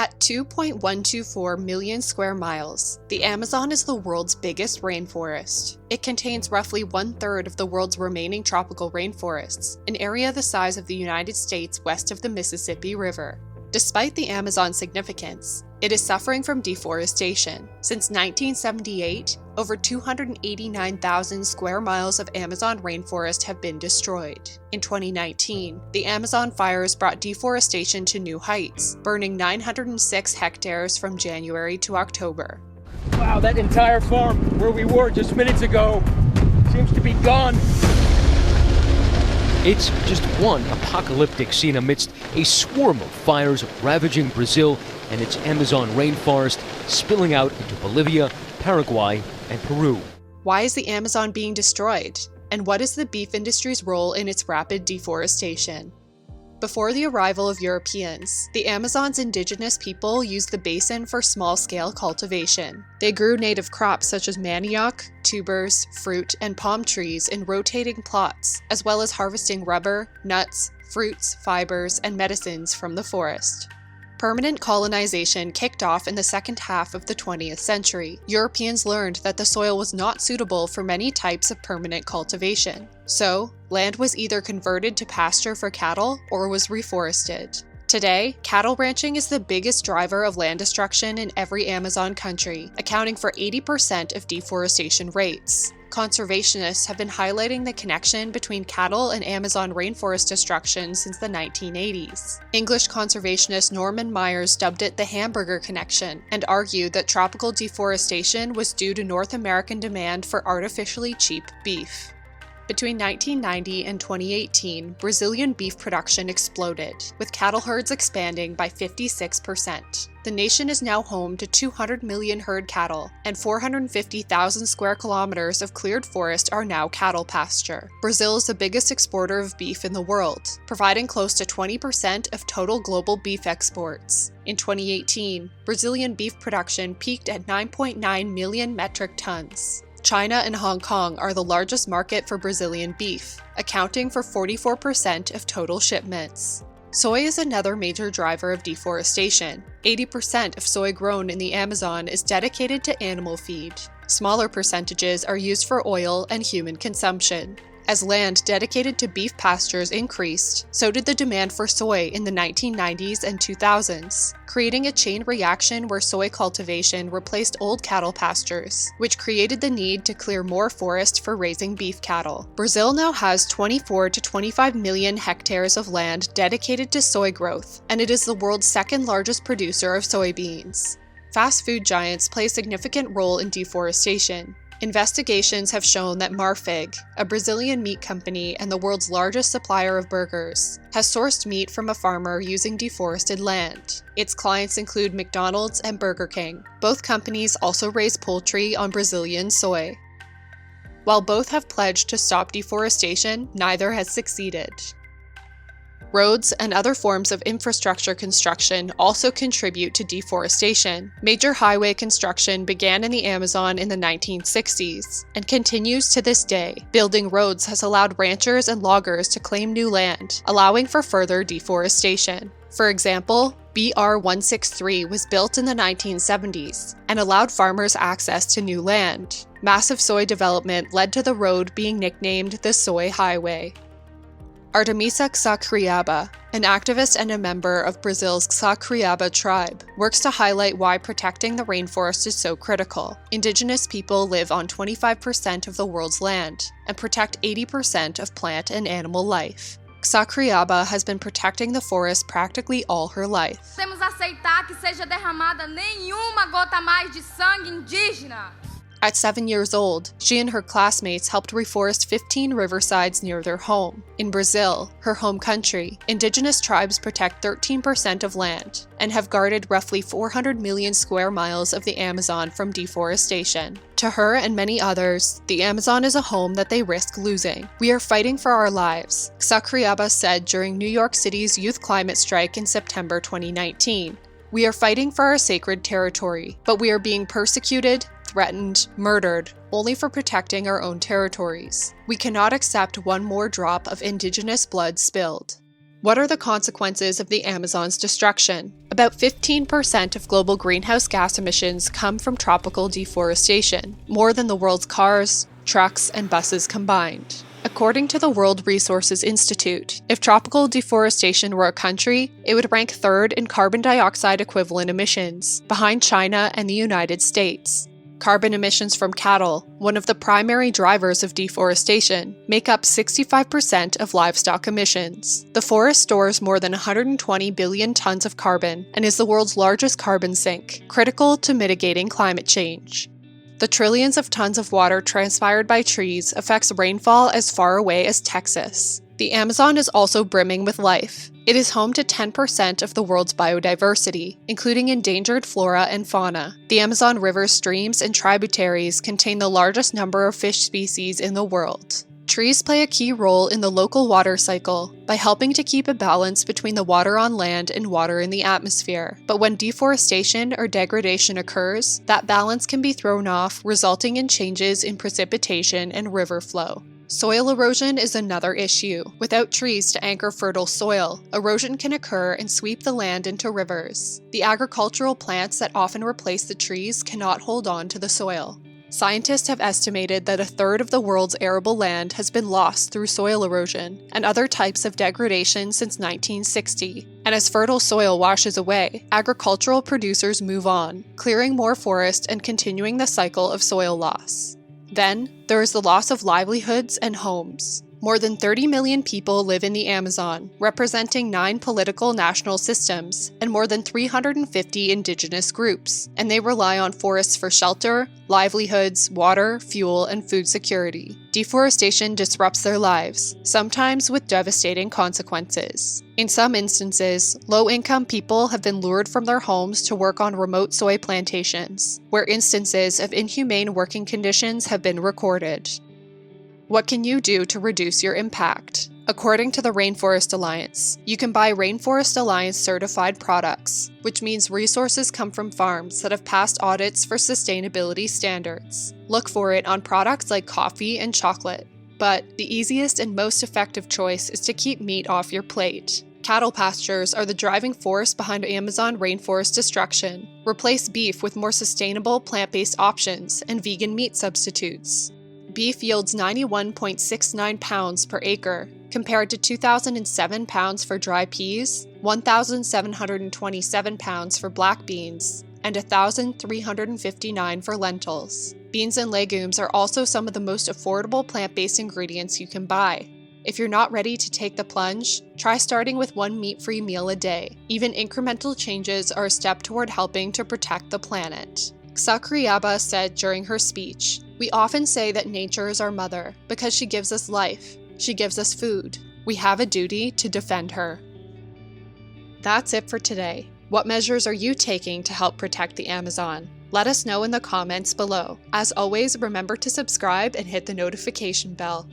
At 2.124 million square miles, the Amazon is the world's biggest rainforest. It contains roughly 1/3 of the world's remaining tropical rainforests, an area the size of the United States west of the Mississippi River. Despite the Amazon's significance, it is suffering from deforestation. Since 1978, over 289,000 square miles of Amazon rainforest have been destroyed. In 2019, the Amazon fires brought deforestation to new heights, burning 906 hectares from January to October. Wow, that entire farm where we were just minutes ago seems to be gone. It's just one apocalyptic scene amidst a swarm of fires ravaging Brazil and its Amazon rainforest, spilling out into Bolivia, Paraguay, and Peru. Why is the Amazon being destroyed? And what is the beef industry's role in its rapid deforestation? Before the arrival of Europeans, the Amazon's indigenous people used the basin for small-scale cultivation. They grew native crops such as manioc, tubers, fruit, and palm trees in rotating plots, as well as harvesting rubber, nuts, fruits, fibers, and medicines from the forest. Permanent colonization kicked off in the second half of the 20th century. Europeans learned that the soil was not suitable for many types of permanent cultivation. So, land was either converted to pasture for cattle or was reforested. Today, cattle ranching is the biggest driver of land destruction in every Amazon country, accounting for 80% of deforestation rates. Conservationists have been highlighting the connection between cattle and Amazon rainforest destruction since the 1980s. English conservationist Norman Myers dubbed it the hamburger connection and argued that tropical deforestation was due to North American demand for artificially cheap beef. Between 1990 and 2018, Brazilian beef production exploded, with cattle herds expanding by 56%. The nation is now home to 200 million herd cattle, and 450,000 square kilometers of cleared forest are now cattle pasture. Brazil is the biggest exporter of beef in the world, providing close to 20% of total global beef exports. In 2018, Brazilian beef production peaked at 9.9 million metric tons. China and Hong Kong are the largest market for Brazilian beef, accounting for 44% of total shipments. Soy is another major driver of deforestation. 80% of soy grown in the Amazon is dedicated to animal feed. Smaller percentages are used for oil and human consumption. As land dedicated to beef pastures increased, so did the demand for soy in the 1990s and 2000s, creating a chain reaction where soy cultivation replaced old cattle pastures, which created the need to clear more forest for raising beef cattle. Brazil now has 24 to 25 million hectares of land dedicated to soy growth, and it is the world's second largest producer of soybeans. Fast food giants play a significant role in deforestation. Investigations have shown that Marfrig, a Brazilian meat company and the world's largest supplier of burgers, has sourced meat from a farmer using deforested land. Its clients include McDonald's and Burger King. Both companies also raise poultry on Brazilian soy. While both have pledged to stop deforestation, neither has succeeded. Roads and other forms of infrastructure construction also contribute to deforestation. Major highway construction began in the Amazon in the 1960s and continues to this day. Building roads has allowed ranchers and loggers to claim new land, allowing for further deforestation. For example, BR-163 was built in the 1970s and allowed farmers access to new land. Massive soy development led to the road being nicknamed the Soy Highway. Artemisa Xacriaba, an activist and a member of Brazil's Xacriaba tribe, works to highlight why protecting the rainforest is so critical. Indigenous people live on 25% of the world's land and protect 80% of plant and animal life. Xacriaba has been protecting the forest practically all her life. Temos aceitar que seja derramada nenhuma gota mais de sangue indígena. At 7 years old, she and her classmates helped reforest 15 riversides near their home. In Brazil, her home country, indigenous tribes protect 13% of land and have guarded roughly 400 million square miles of the Amazon from deforestation. To her and many others, the Amazon is a home that they risk losing. "We are fighting for our lives," Xacriaba said during New York City's youth climate strike in September 2019. "We are fighting for our sacred territory, but we are being persecuted, threatened, murdered, only for protecting our own territories. We cannot accept one more drop of indigenous blood spilled." What are the consequences of the Amazon's destruction? About 15% of global greenhouse gas emissions come from tropical deforestation, more than the world's cars, trucks, and buses combined. According to the World Resources Institute, if tropical deforestation were a country, it would rank third in carbon dioxide equivalent emissions, behind China and the United States. Carbon emissions from cattle, one of the primary drivers of deforestation, make up 65% of livestock emissions. The forest stores more than 120 billion tons of carbon and is the world's largest carbon sink, critical to mitigating climate change. The trillions of tons of water transpired by trees affects rainfall as far away as Texas. The Amazon is also brimming with life. It is home to 10% of the world's biodiversity, including endangered flora and fauna. The Amazon River's streams and tributaries contain the largest number of fish species in the world. Trees play a key role in the local water cycle by helping to keep a balance between the water on land and water in the atmosphere. But when deforestation or degradation occurs, that balance can be thrown off, resulting in changes in precipitation and river flow. Soil erosion is another issue. Without trees to anchor fertile soil, erosion can occur and sweep the land into rivers. The agricultural plants that often replace the trees cannot hold on to the soil. Scientists have estimated that a third of the world's arable land has been lost through soil erosion and other types of degradation since 1960. And as fertile soil washes away, agricultural producers move on, clearing more forest and continuing the cycle of soil loss. Then, there is the loss of livelihoods and homes. More than 30 million people live in the Amazon, representing 9 political national systems and more than 350 indigenous groups, and they rely on forests for shelter, livelihoods, water, fuel, and food security. Deforestation disrupts their lives, sometimes with devastating consequences. In some instances, low-income people have been lured from their homes to work on remote soy plantations, where instances of inhumane working conditions have been recorded. What can you do to reduce your impact? According to the Rainforest Alliance, you can buy Rainforest Alliance certified products, which means resources come from farms that have passed audits for sustainability standards. Look for it on products like coffee and chocolate. But the easiest and most effective choice is to keep meat off your plate. Cattle pastures are the driving force behind Amazon rainforest destruction. Replace beef with more sustainable plant-based options and vegan meat substitutes. Beef yields 91.69 pounds per acre, compared to 2,007 pounds for dry peas, 1,727 pounds for black beans, and 1,359 for lentils. Beans and legumes are also some of the most affordable plant-based ingredients you can buy. If you're not ready to take the plunge, try starting with one meat-free meal a day. Even incremental changes are a step toward helping to protect the planet. Sakriyaba said during her speech, "We often say that nature is our mother because she gives us life. She gives us food. We have a duty to defend her." That's it for today. What measures are you taking to help protect the Amazon? Let us know in the comments below. As always, remember to subscribe and hit the notification bell.